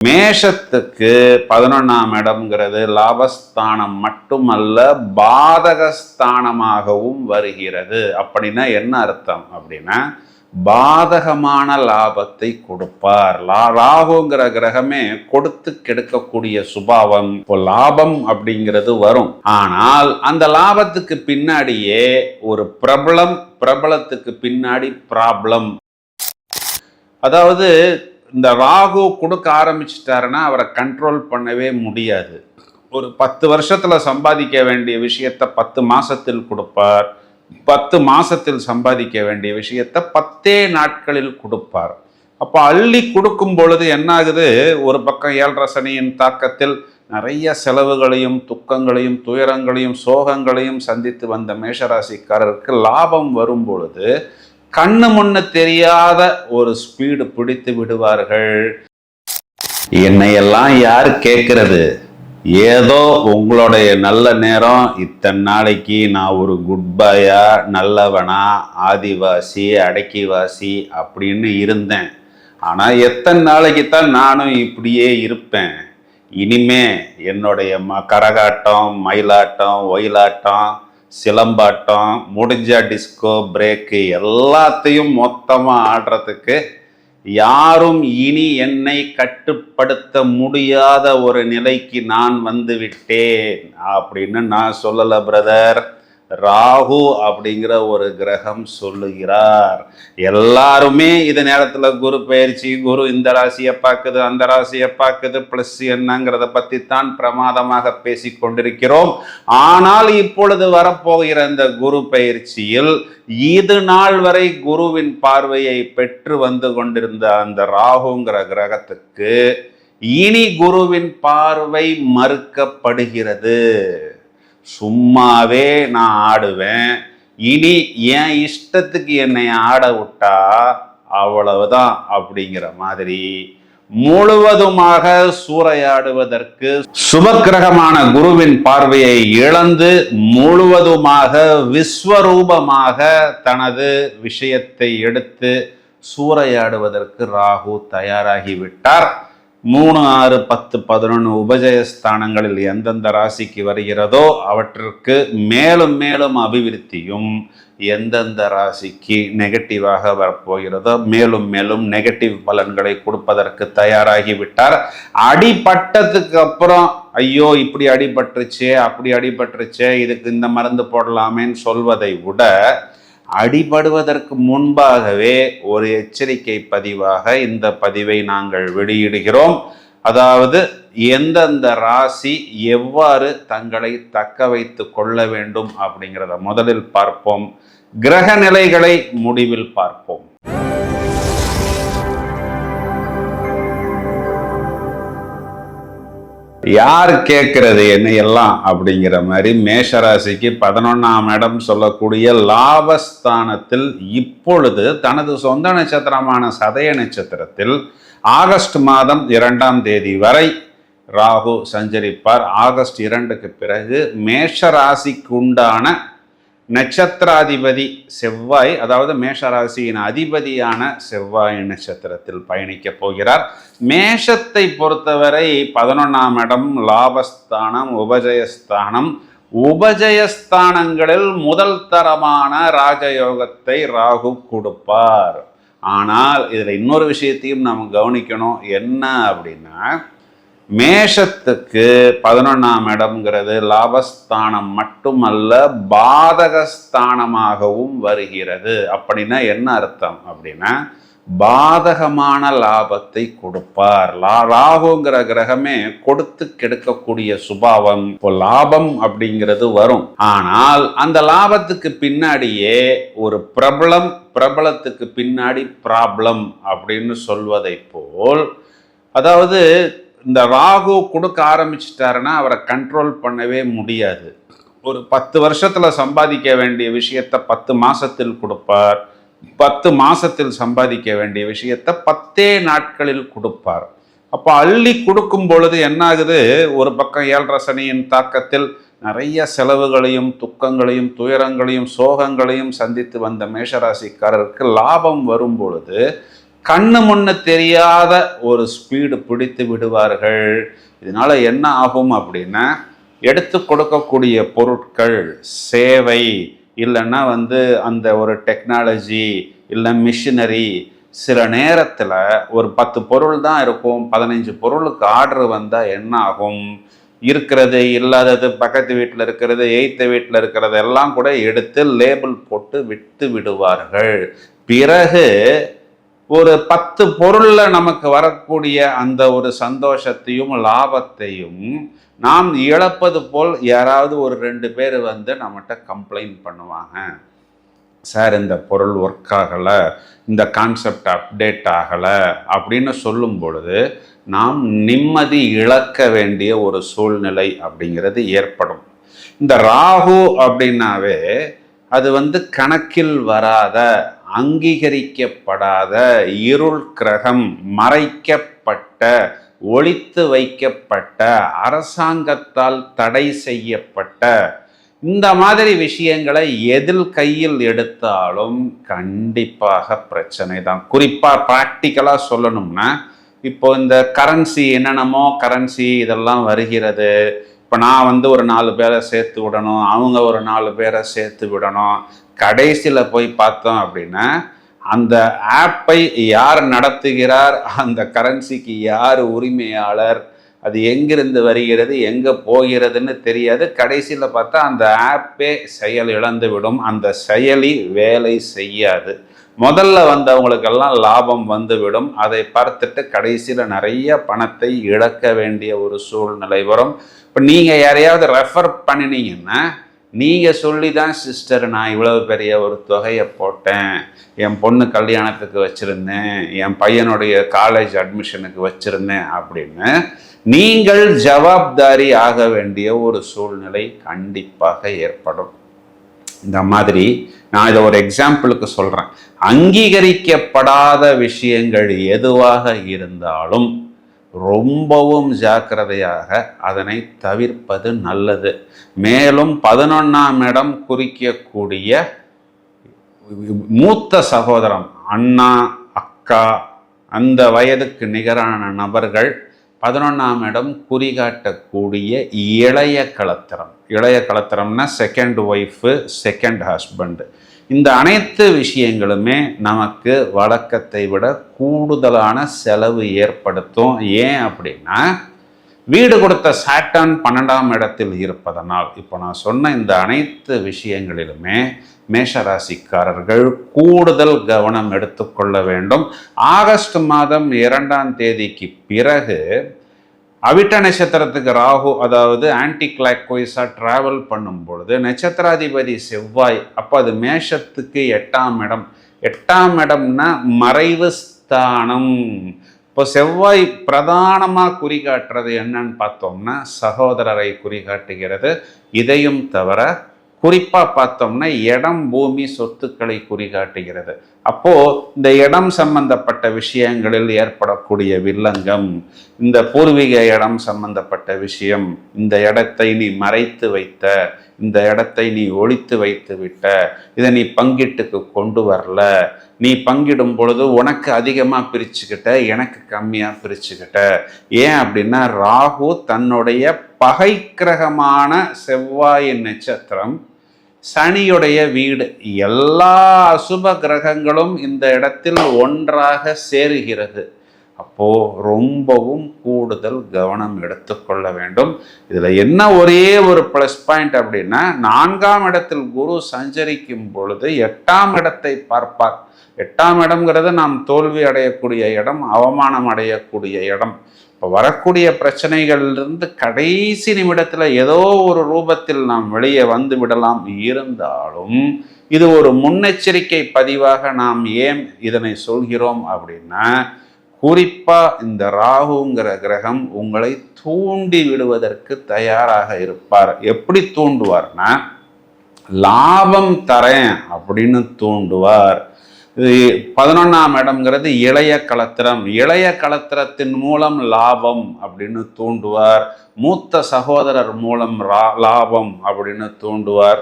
மேஷத்துக்கு 11ஆம் இடம்ங்கிறது லாபஸ்தானம் மட்டுமல்ல பாதகஸ்தானமாகவும் வருகிறது. அப்படின்னா என்ன அர்த்தம் அப்படின்னா பாதகமான லாபத்தை கொடுப்பார். ராகுங்கிற கிரகமே கொடுத்து கெடுக்கக்கூடிய சுபாவம். இப்போ லாபம் அப்படிங்கிறது வரும், ஆனால் அந்த லாபத்துக்கு பின்னாடியே ஒரு பிரபலத்துக்கு பின்னாடி ப்ராப்ளம். அதாவது இந்த ராகு கொடுக்க ஆரம்பிச்சிட்டாருன்னா அவரை கண்ட்ரோல் பண்ணவே முடியாது. ஒரு 10 வருஷத்துல சம்பாதிக்க வேண்டிய விஷயத்த 10 மாசத்தில் கொடுப்பார். 10 மாசத்தில் சம்பாதிக்க வேண்டிய விஷயத்த 10 நாட்களில் கொடுப்பார். அப்போ அள்ளி கொடுக்கும் பொழுது என்ன ஆகுது, ஒரு பக்கம் 7 சனியின் தாக்கத்தில் நிறைய செலவுகளையும் துக்கங்களையும் துயரங்களையும் சோகங்களையும் சந்தித்து வந்த மேஷராசிக்காரருக்கு லாபம் வரும் பொழுது கண்ணு முன்ன தெரியாத ஒரு ஸ்பீடு பிடித்து விடுவார்கள். என்னையெல்லாம் யார் கேட்கறது, ஏதோ உங்களுடைய நல்ல நேரம், இத்தனை நாளைக்கு நான் ஒரு குட் பாயா நல்லவனா ஆதிவாசி அடக்கிவாசி அப்படின்னு இருந்தேன். ஆனால் எத்தனை நாளைக்கு தான் நானும் இப்படியே இருப்பேன். இனிமே என்னுடைய கரகாட்டம் மயிலாட்டம் ஒயிலாட்டம் சிலம்பாட்டம் முடிஞ்ச டிஸ்கோ பிரேக்கு எல்லாத்தையும் மொத்தமாக ஆடுறதுக்கு யாரும் இனி என்னை கட்டுப்படுத்த முடியாத ஒரு நிலைக்கு நான் வந்து விட்டேன் அப்படின்னு நான் சொல்லலை பிரதர். ராகு அப்படிங்கிற ஒரு கிரகம் சொல்லுகிறார். எல்லாருமே இது நேரத்தில் குரு பயிற்சி, குரு இந்த ராசியை பார்க்குது அந்த ராசியை பார்க்குது பிளஸ் என்னங்கிறத பற்றி தான் பிரமாதமாக பேசி கொண்டிருக்கிறோம். ஆனால் இப்பொழுது வரப்போகிற இந்த குரு பயிற்சியில் இது நாள் வரை குருவின் பார்வையை பெற்று வந்து கொண்டிருந்த அந்த ராகுங்கிற கிரகத்துக்கு இனி குருவின் பார்வை மறுக்கப்படுகிறது. சும்மாவே நான் ஆடுவேன், இனி என் இஷ்டத்துக்கு என்னை ஆட விட்டா அவ்வளவுதான் அப்படிங்கிற மாதிரி முழுவதுமாக சூறையாடுவதற்கு சுபக்கிரகமான குருவின் பார்வையை இழந்து முழுவதுமாக விஸ்வரூபமாக தனது விஷயத்தை எடுத்து சூறையாடுவதற்கு ராகு தயாராகிவிட்டார். 3, 6, 10, 11 உபஜயஸ்தானங்களில் எந்தெந்த ராசிக்கு வருகிறதோ அவற்றிற்கு மேலும் மேலும் அபிவிருத்தியும், எந்தெந்த ராசிக்கு நெகட்டிவாக வரப்போகிறதோ மேலும் மேலும் நெகட்டிவ் பலன்களை கொடுப்பதற்கு தயாராகிவிட்டார். அடிபட்டதுக்கு அப்புறம் ஐயோ இப்படி அடிபட்டுருச்சே அப்படி அடிபட்டுருச்சே இதுக்கு இந்த மருந்து போடலாமேன்னு சொல்வதை விட அடிபடுவதற்கு முன்பாகவே ஒரு எச்சரிக்கை பதிவாக இந்த பதிவை நாங்கள் வெளியிடுகிறோம். அதாவது எந்தெந்த ராசி எவ்வாறு தங்களை தக்க வைத்து கொள்ள வேண்டும் அப்படிங்கிறத முதலில் பார்ப்போம். கிரக நிலைகளை முடிவில் பார்ப்போம். யார் கேட்கறது என்னையெல்லாம் அப்படிங்கிற மாதிரி மேஷராசிக்கு 11ஆம் இடம் சொல்லக்கூடிய லாபஸ்தானத்தில் இப்பொழுது தனது சொந்த நட்சத்திரமான சதய நட்சத்திரத்தில் ஆகஸ்ட் மாதம் 2ஆம் தேதி வரை ராகு சஞ்சரிப்பார். ஆகஸ்ட் 2க்கு பிறகு மேஷராசிக்கு உண்டான நட்சத்திராதிபதி செவ்வாய், அதாவது மேஷராசியின் அதிபதியான செவ்வாய் நட்சத்திரத்தில் பயணிக்க போகிறார். மேஷத்தை பொறுத்தவரை 11ஆம் இடம் லாபஸ்தானம் உபஜயஸ்தானம். உபஜயஸ்தானங்களில் முதல் தரமான ராஜயோகத்தை ராகு கொடுப்பார். ஆனால் இதில் இன்னொரு விஷயத்தையும் நாம் கவனிக்கணும். என்ன அப்படின்னா மேஷத்துக்கு 11ஆம் இடம்ங்கிறது லாபஸ்தானம் மட்டுமல்ல பாதகஸ்தானமாகவும் வருகிறது. அப்படின்னா என்ன அர்த்தம் அப்படின்னா பாதகமான லாபத்தை கொடுப்பார். ராகுங்கிற கிரகமே கொடுத்து கெடுக்கக்கூடிய சுபாவம். இப்போ லாபம் அப்படிங்கிறது வரும், ஆனால் அந்த லாபத்துக்கு பின்னாடியே ஒரு பிரபலத்துக்கு பின்னாடி ப்ராப்ளம் அப்படின்னு சொல்வதை போல், அதாவது இந்த ராகு கொடுக்க ஆரம்பிச்சிட்டாருன்னா அவரை கண்ட்ரோல் பண்ணவே முடியாது. ஒரு 10 வருஷத்துல சம்பாதிக்க வேண்டிய விஷயத்த 10 மாசத்தில் கொடுப்பார். 10 மாசத்தில் சம்பாதிக்க வேண்டிய விஷயத்த 10 நாட்களில் கொடுப்பார். அப்போ அள்ளி கொடுக்கும் பொழுது என்ன ஆகுது, ஒரு பக்கம் 7 சனியின் தாக்கத்தில் நிறைய செலவுகளையும் துக்கங்களையும் துயரங்களையும் சோகங்களையும் சந்தித்து வந்த மேஷராசிக்காரருக்கு லாபம் வரும் பொழுது கண்ணு முன்னு தெரியாத ஒரு ஸ்பீடு பிடித்து விடுவார்கள். இதனால என்ன ஆகும் அப்படின்னா, எடுத்து கொடுக்கக்கூடிய பொருட்கள், சேவை, இல்லைன்னா அந்த ஒரு டெக்னாலஜி இல்லை மிஷினரி, சில நேரத்தில் ஒரு 10 பொருள் தான் இருக்கும், 15 பொருளுக்கு ஆர்டர் வந்தால் என்ன ஆகும், இருக்கிறது இல்லாதது, பக்கத்து வீட்டில் இருக்கிறது, எய்த்த வீட்டில் இருக்கிறது எல்லாம் கூட எடுத்து லேபிள் போட்டு விட்டு விடுவார்கள். பிறகு ஒரு 10 பொருள்ல நமக்கு வரக்கூடிய அந்த ஒரு சந்தோஷத்தையும் லாபத்தையும் நாம் இழப்பது போல் யாராவது ஒரு 2 பேர் நம்மகிட்ட கம்ப்ளைண்ட் பண்ணுவாங்க. சார், இந்த பொருள் ஒர்க் ஆகலை, இந்த கான்செப்ட் அப்டேட் ஆகலை அப்படின்னு சொல்லும் பொழுது நாம் நிம்மதி இழக்க வேண்டிய ஒரு சூழ்நிலை அப்படிங்கிறது ஏற்படும். இந்த ராகு அப்படின்னாவே அது கணக்கில் வராத, அங்கீகரிக்கப்படாத இருள் கிரகம், மறைக்கப்பட்ட, ஒளித்து வைக்கப்பட்ட, அரசாங்கத்தால் தடை செய்யப்பட்ட, இந்த மாதிரி விஷயங்களை எதில் கையில் எடுத்தாலும் கண்டிப்பாக பிரச்சனை தான். குறிப்பாக ப்ராக்டிக்கலாக சொல்லணும்னா, இப்போ இந்த கரன்சி, என்னென்னமோ கரன்சி இதெல்லாம் வருகிறது. இப்போ நான் ஒரு 4 பேரை சேர்த்து விடணும், அவங்க ஒரு 4 பேரை சேர்த்து விடணும். கடைசியில் போய் பார்த்தோம் அப்படின்னா, அந்த ஆப்பை யார் நடத்துகிறார், அந்த கரன்சிக்கு யார் உரிமையாளர், அது எங்கிருந்து வருகிறது, எங்கே போகிறதுன்னு தெரியாது. கடைசியில் பார்த்தா அந்த ஆப்பே செயல் இழந்து விடும், அந்த செயலி வேலை செய்யாது. முதல்ல வந்தவங்களுக்கெல்லாம் லாபம் வந்துவிடும். அதை பார்த்துட்டு கடைசியில் நிறைய பணத்தை இழக்க வேண்டிய ஒரு சூழ்நிலை வரும். இப்போ நீங்கள் யாரையாவது ரெஃபர் பண்ணினீங்கன்னா, நீங்கள் சொல்லி தான் சிஸ்டர் நான் இவ்வளவு பெரிய ஒரு தொகையை போட்டேன், என் பொண்ணு கல்யாணத்துக்கு வச்சுருந்தேன், என் பையனுடைய காலேஜ் அட்மிஷனுக்கு வச்சுருந்தேன் அப்படின்னு நீங்கள் ஜவாப்தாரி ஆக வேண்டிய ஒரு சூழ்நிலை கண்டிப்பாக ஏற்படும். இந்த மாதிரி நான் இதை ஒரு எக்ஸாம்பிளுக்கு சொல்கிறேன். அங்கீகரிக்கப்படாத விஷயங்கள் எதுவாக இருந்தாலும் ரொம்பவும் ஜாக்கிரதையாக அதனை தவிர்ப்பது நல்லது. மேலும் 11ஆம் இடம் குறிக்கக்கூடிய மூத்த சகோதரம், அண்ணா, அக்கா, அந்த வயதுக்கு நிகரான நபர்கள் 11ஆம் இடம் குறிகாட்டக்கூடிய இளைய கலத்திரம். இளைய கலத்திரம்னா செகண்ட் ஒய்ஃபு, செகண்ட் ஹஸ்பண்டு. இந்த அனைத்து விஷயங்களுமே நமக்கு வழக்கத்தை விட கூடுதலான செலவு ஏற்படுத்தும். ஏன் அப்படின்னா, வீடு கொடுத்த சாட்டான் 12ஆம் இடத்தில் இருப்பதனால். இப்போ நான் சொன்ன இந்த அனைத்து விஷயங்களிலுமே மேஷராசிக்காரர்கள் கூடுதல் கவனம் எடுத்துக்கொள்ள வேண்டும். ஆகஸ்ட் மாதம் 2ஆம் தேதிக்கு பிறகு அவிட்ட நட்சத்திரத்துக்கு ராகு, அதாவது ஆன்டி கிளாக்வைஸா டிராவல் பண்ணும் பொழுது நட்சத்திராதிபதி செவ்வாய், அப்போ அது மேஷத்துக்கு 8ஆம் இடம். 8ஆம் இடம்னா மறைவு ஸ்தானம். இப்போ செவ்வாய் பிரதானமாக குறிகாட்டுறது என்னன்னு பார்த்தோம்னா சகோதரரை குறிகாட்டுகிறது. இதையும் தவிர குறிப்பாக பார்த்தோம்னா இடம், பூமி, சொத்துக்களை குறிகாட்டுகிறது. அப்போது இந்த இடம் சம்பந்தப்பட்ட விஷயங்களில் ஏற்படக்கூடிய வில்லங்கம், இந்த பூர்வீக இடம் சம்பந்தப்பட்ட விஷயம், இந்த இடத்தை நீ மறைத்து வைத்த, இந்த இடத்தை நீ ஒழித்து வைத்து விட்ட, இதை நீ பங்கீட்டுக்கு கொண்டு வரல, நீ பங்கிடும் பொழுது உனக்கு அதிகமாக பிரிச்சுக்கிட்ட, எனக்கு கம்மியாக பிரிச்சுக்கிட்ட. ஏன் அப்படின்னா, ராகு தன்னுடைய பகை கிரகமான செவ்வாயின் நட்சத்திரம், சனியுடைய வீடு, எல்லா அசுப கிரகங்களும் இந்த இடத்தில் ஒன்றாக சேருகிறது. அப்போ ரொம்பவும் கூடுதல் கவனம் எடுத்துக்கொள்ள வேண்டும். இதுல என்ன ஒரே ஒரு பிளஸ் பாயிண்ட் அப்படின்னா, 4ஆம் இடத்தில் குரு சஞ்சரிக்கும் பொழுது 8ஆம் இடத்தை பார்ப்பார். 8ஆம் இடம்ங்கிறது நாம் தோல்வி அடையக்கூடிய இடம், அவமானம் அடையக்கூடிய இடம். இப்போ வரக்கூடிய பிரச்சனைகளிலிருந்து கடைசி நிமிடத்தில் ஏதோ ஒரு ரூபத்தில் நாம் வெளியே வந்து விடலாம். இருந்தாலும் இது ஒரு முன்னெச்சரிக்கை பதிவாக நாம் ஏன் இதனை சொல்கிறோம் அப்படின்னா, குறிப்பாக இந்த ராகுங்கிற கிரகம் உங்களை தூண்டி விடுவதற்கு தயாராக இருப்பார். எப்படி தூண்டுவார்னா, லாபம் தரேன் அப்படின்னு தூண்டுவார். 11ஆம் இடம்ங்கிறது இளைய கலத்திரம். இளைய கலத்திரத்தின் மூலம் லாபம் அப்படின்னு தூண்டுவார். மூத்த சகோதரர் மூலம் லாபம் அப்படின்னு தூண்டுவார்.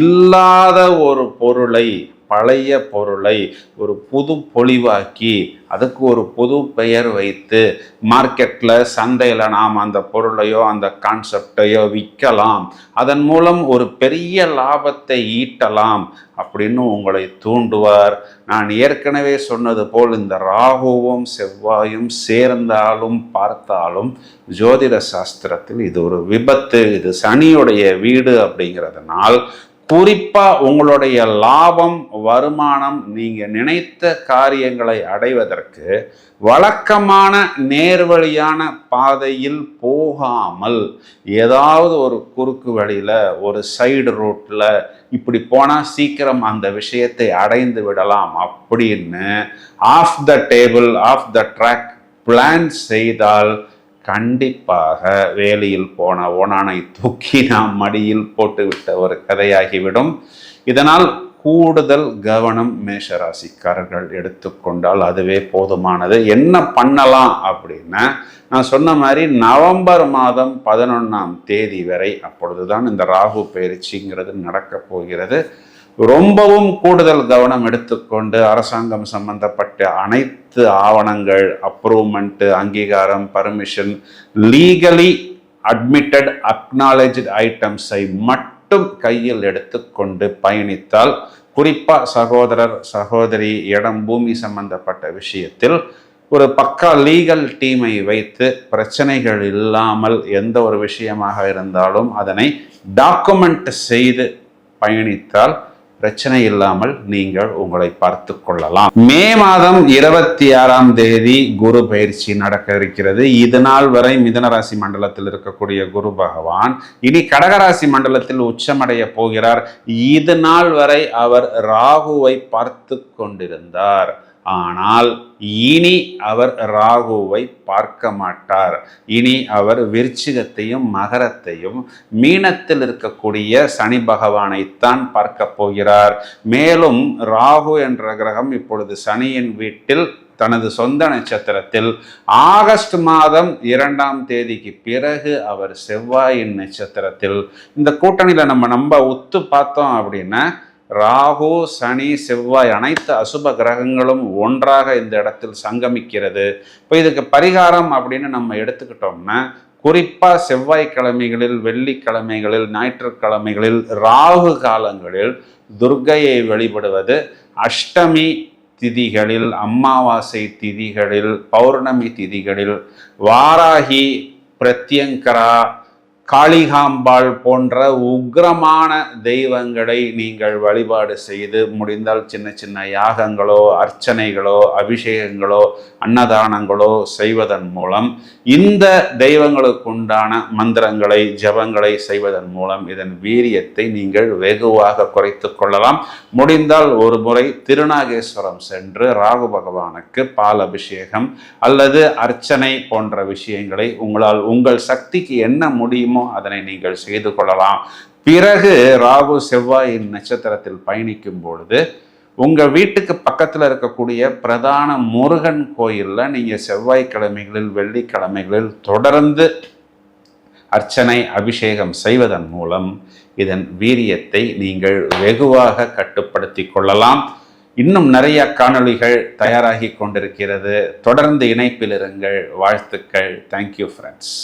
இல்லாத ஒரு பொருளை பழைய பொருளை ஒரு புது பொலிவாக்கி அதுக்கு ஒரு புது பெயர் வைத்து மார்க்கெட்டில் சந்தையில் நாம் அந்த பொருளையோ அந்த கான்செப்டையோ விற்கலாம், அதன் மூலம் ஒரு பெரிய லாபத்தை ஈட்டலாம் அப்படின்னு உங்களை தூண்டுவார். நான் ஏற்கனவே சொன்னது போல் இந்த ராகுவும் செவ்வாயும் சேர்ந்தாலும் பார்த்தாலும் ஜோதிட சாஸ்திரத்தில் இது ஒரு விபத்து, இது சனியுடைய வீடு அப்படிங்கிறதுனால் குறிப்பா உங்களுடைய லாபம் வருமானம் நீங்க நினைத்த காரியங்களை அடைவதற்கு வழக்கமான நேர்வழியான பாதையில் போகாமல் ஏதாவது ஒரு குறுக்கு வழியில ஒரு சைடு ரோட்ல இப்படி போனா சீக்கிரம் அந்த விஷயத்தை அடைந்து விடலாம் அப்படின்னு of the table of the track plan செய்தால் கண்டிப்பாக வேலியில் போன ஓனானை தூக்கி நாம் மடியில் போட்டுவிட்ட ஒரு கதையாகிவிடும். இதனால் கூடுதல் கவனம் மேஷராசிக்காரர்கள் எடுத்துக்கொண்டால் அதுவே போதுமானது. என்ன பண்ணலாம் அப்படின்னா, நான் சொன்ன மாதிரி நவம்பர் மாதம் 11ஆம் தேதி வரை, அப்பொழுதுதான் இந்த ராகு பயிற்சிங்கிறது நடக்க போகிறது. ரொம்பவும் கூடுதல் கவனம் எடுத்துக்கொண்டு அரசாங்கம் சம்பந்தப்பட்ட அனைத்து ஆவணங்கள், அப்ரூவ்மெண்ட், அங்கீகாரம், பர்மிஷன், லீகலி அட்மிட்டட் அக்னாலேஜ்டு ஐட்டம்ஸை மட்டும் கையில் எடுத்துக்கொண்டு பயணித்தால், குறிப்பா சகோதரர் சகோதரி இடம் பூமி சம்பந்தப்பட்ட விஷயத்தில் ஒரு பக்கா லீகல் டீமை வைத்து பிரச்சனைகள் இல்லாமல் எந்த ஒரு விஷயமாக இருந்தாலும் அதனை டாக்குமெண்ட் செய்து பயணித்தால் பிரச்சனை இல்லாமல் நீங்கள் உங்களை பார்த்து கொள்ளலாம். மே மாதம் 26ஆம் தேதி குரு பயிற்சி நடக்க இருக்கிறது. இது நாள் வரை மிதுன ராசி மண்டலத்தில் இருக்கக்கூடிய குரு பகவான் இனி கடகராசி மண்டலத்தில் உச்சமடைய போகிறார். இது நாள் வரை அவர் ராகுவை பார்த்து கொண்டிருந்தார். ஆனால் இனி அவர் ராகுவை பார்க்க மாட்டார். இனி அவர் விருச்சிகத்தையும் மகரத்தையும் மீனத்தில் இருக்கக்கூடிய சனி பகவானைத்தான் பார்க்க போகிறார். மேலும் ராகு என்ற கிரகம் இப்பொழுது சனியின் வீட்டில் தனது சொந்த நட்சத்திரத்தில் ஆகஸ்ட் மாதம் 2ஆம் தேதிக்கு பிறகு அவர் செவ்வாயின் நட்சத்திரத்தில். இந்த கூட்டணியில நம்ம உத்து பார்த்தோம் அப்படின்னா ராகு சனி செவ்வாய் அனைத்து அசுப கிரகங்களும் ஒன்றாக இந்த இடத்தில் சங்கமிக்கிறது. இப்போ இதுக்கு பரிகாரம் அப்படின்னு நம்ம எடுத்துக்கிட்டோம்னா, குறிப்பா செவ்வாய்க்கிழமைகளில், வெள்ளிக்கிழமைகளில், ஞாயிற்றுக்கிழமைகளில், ராகு காலங்களில் துர்க்கையை வழிபடுவது, அஷ்டமி திதிகளில், அமாவாசை திதிகளில், பௌர்ணமி திதிகளில் வாராகி, பிரத்யங்கரா, காளிகாம்பாள் போன்ற உக்ரமான தெய்வங்களை நீங்கள் வழிபாடு செய்து முடிந்தால் சின்ன சின்ன யாகங்களோ அர்ச்சனைகளோ அபிஷேகங்களோ அன்னதானங்களோ செய்வதன் மூலம், இந்த தெய்வங்களுக்கு உண்டான மந்திரங்களை ஜபங்களை செய்வதன் மூலம் இதன் வீரியத்தை நீங்கள் வெகுவாக குறைத்து கொள்ளலாம். முடிந்தால் ஒரு முறை திருநாகேஸ்வரம் சென்று ராகு பகவானுக்கு பால் அபிஷேகம் அல்லது அர்ச்சனை போன்ற விஷயங்களை உங்களால் உங்கள் சக்திக்கு என்ன முடியுமோ அதனை நீங்கள் செய்து கொள்ளலாம். பிறகு ராகு செவ்வாயின் நட்சத்திரத்தில் பயணிக்கும் பொழுது உங்க வீட்டுக்கு பக்கத்தில் இருக்கக்கூடிய பிரதான முருகன் கோயில்ல நீங்க செவ்வாய்க்கிழமைகளில், வெள்ளிக்கிழமைகளில் தொடர்ந்து அர்ச்சனை அபிஷேகம் செய்வதன் மூலம் இதன் வீரியத்தை நீங்கள் வெகுவாக கட்டுப்படுத்தி கொள்ளலாம். இன்னும் நிறைய காணொளிகள் தயாராகி கொண்டிருக்கிறது. தொடர்ந்து இணைப்பில் இருங்கள். வாழ்த்துக்கள். Thank you friends.